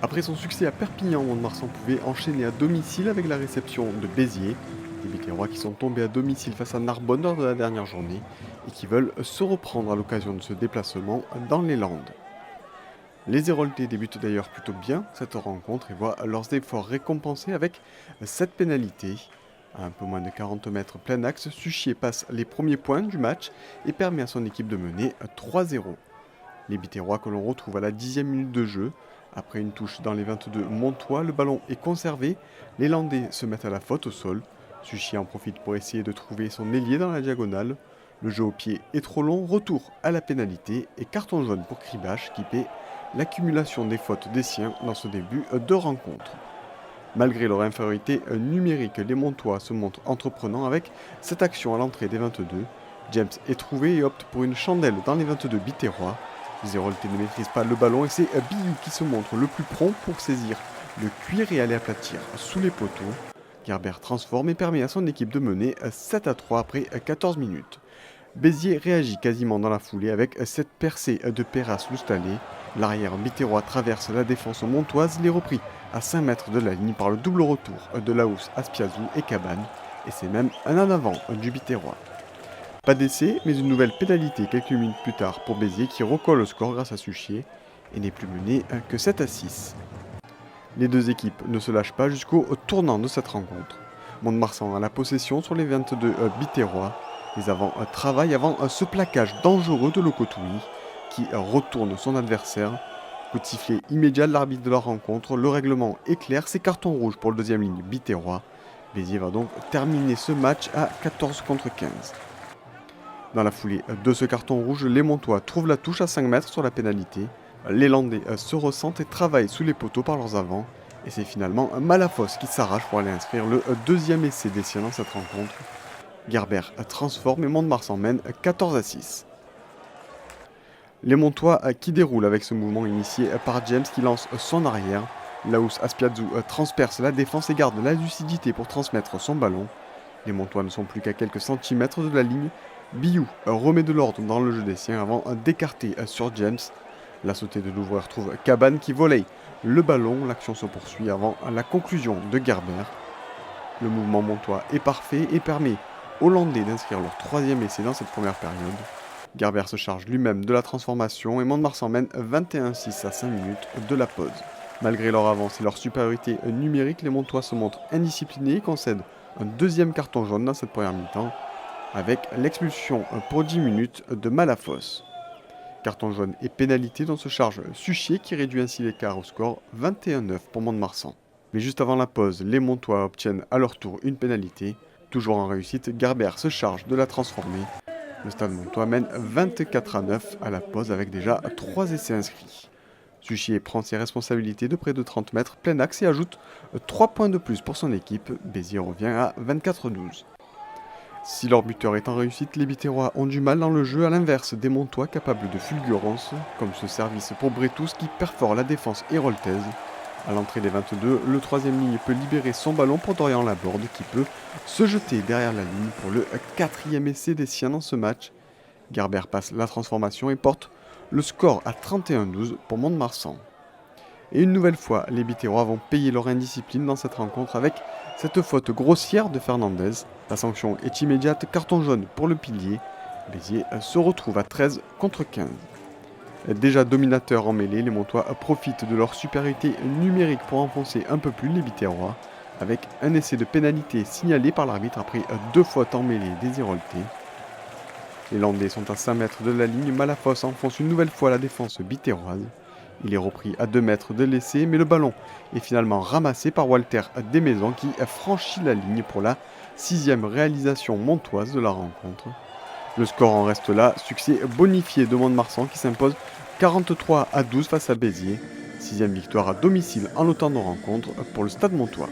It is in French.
Après son succès à Perpignan, Mont-de-Marsan pouvait enchaîner à domicile avec la réception de Béziers. Les Biterrois qui sont tombés à domicile face à Narbonne lors de la dernière journée et qui veulent se reprendre à l'occasion de ce déplacement dans les Landes. Les Héroltais débutent d'ailleurs plutôt bien cette rencontre et voient leurs efforts récompensés avec 7 pénalités. À un peu moins de 40 mètres plein axe, Suchier passe les premiers points du match et permet à son équipe de mener 3-0. Les Biterrois que l'on retrouve à la 10e minute de jeu. Après une touche dans les 22 Montois, le ballon est conservé. Les Landais se mettent à la faute au sol. Suchier en profite pour essayer de trouver son ailier dans la diagonale. Le jeu au pied est trop long, retour à la pénalité et carton jaune pour Kribache qui paie l'accumulation des fautes des siens dans ce début de rencontre. Malgré leur infériorité numérique, les Montois se montrent entreprenants avec cette action à l'entrée des 22. James est trouvé et opte pour une chandelle dans les 22 Biterrois. Les Héroltais ne maîtrisent pas le ballon et c'est Biou qui se montre le plus prompt pour saisir le cuir et aller aplatir sous les poteaux. Gerber transforme et permet à son équipe de mener 7-3 après 14 minutes. Béziers réagit quasiment dans la foulée avec cette percée de Perras Loustalé. L'arrière biterrois traverse la défense montoise, il est repris à 5 mètres de la ligne par le double retour de Laos, Aspiazou et Cabane, et c'est même un en avant du biterrois. Pas d'essai, mais une nouvelle pénalité quelques minutes plus tard pour Béziers qui recolle le score grâce à Suchier et n'est plus mené que 7-6. Les deux équipes ne se lâchent pas jusqu'au tournant de cette rencontre. Mont-de-Marsan a la possession sur les 22 biterrois. Les avants travaillent avant ce plaquage dangereux de Locotoui qui retourne son adversaire. Coup de sifflet immédiat de l'arbitre de la rencontre, le règlement est clair, c'est carton rouge pour le deuxième ligne biterrois. Béziers va donc terminer ce match à 14 contre 15. Dans la foulée de ce carton rouge, les Montois trouvent la touche à 5 mètres sur la pénalité. Les Landais se ressentent et travaillent sous les poteaux par leurs avants. Et c'est finalement Malafosse qui s'arrache pour aller inscrire le deuxième essai des siens dans cette rencontre. Gerber transforme et Mont-de-Marsan mène 14-6. Les Montois qui déroulent avec ce mouvement initié par James qui lance son arrière. Laos Aspiazou transperce la défense et garde la lucidité pour transmettre son ballon. Les Montois ne sont plus qu'à quelques centimètres de la ligne. Biou remet de l'ordre dans le jeu des siens avant d'écarter sur James. La sautée de l'ouvreur trouve Cabane qui volaille le ballon. L'action se poursuit avant la conclusion de Gerber. Le mouvement montois est parfait et permet aux Landais d'inscrire leur troisième essai dans cette première période. Gerber se charge lui-même de la transformation et Mont-de-Marsan mène 21-6 à 5 minutes de la pause. Malgré leur avance et leur supériorité numérique, les Montois se montrent indisciplinés et concèdent un deuxième carton jaune dans cette première mi-temps avec l'expulsion pour 10 minutes de Malafosse. Carton jaune et pénalité dont se charge Suchier qui réduit ainsi l'écart au score 21-9 pour Mont-de-Marsan. Mais juste avant la pause, les Montois obtiennent à leur tour une pénalité. Toujours en réussite, Gerber se charge de la transformer. Le Stade Montois mène 24-9 à la pause avec déjà 3 essais inscrits. Suchier prend ses responsabilités de près de 30 mètres plein axe et ajoute 3 points de plus pour son équipe. Béziers revient à 24-12. Si leur buteur est en réussite, les Biterrois ont du mal dans le jeu, à l'inverse des Montois capables de fulgurance, comme ce service pour Bretous qui perfore la défense héroltaise. À l'entrée des 22, le troisième ligne peut libérer son ballon pour Dorian Laborde qui peut se jeter derrière la ligne pour le quatrième essai des siens dans ce match. Gerber passe la transformation et porte le score à 31-12 pour Mont-de-Marsan. Et une nouvelle fois, les Biterrois vont payer leur indiscipline dans cette rencontre avec cette faute grossière de Fernandez. La sanction est immédiate, carton jaune pour le pilier. Béziers se retrouve à 13 contre 15. Déjà dominateurs en mêlée, les Montois profitent de leur supériorité numérique pour enfoncer un peu plus les Biterrois, avec un essai de pénalité signalé par l'arbitre après 2 fautes en mêlée des Héroltais. Les Landais sont à 5 mètres de la ligne, Malafosse enfonce une nouvelle fois la défense biterroise. Il est repris à 2 mètres de l'essai, mais le ballon est finalement ramassé par Walter Desmaisons qui a franchi la ligne pour la 6e réalisation montoise de la rencontre. Le score en reste là, succès bonifié de Mont-de-Marsan qui s'impose 43-12 face à Béziers. 6e victoire à domicile en autant de rencontres pour le Stade Montois.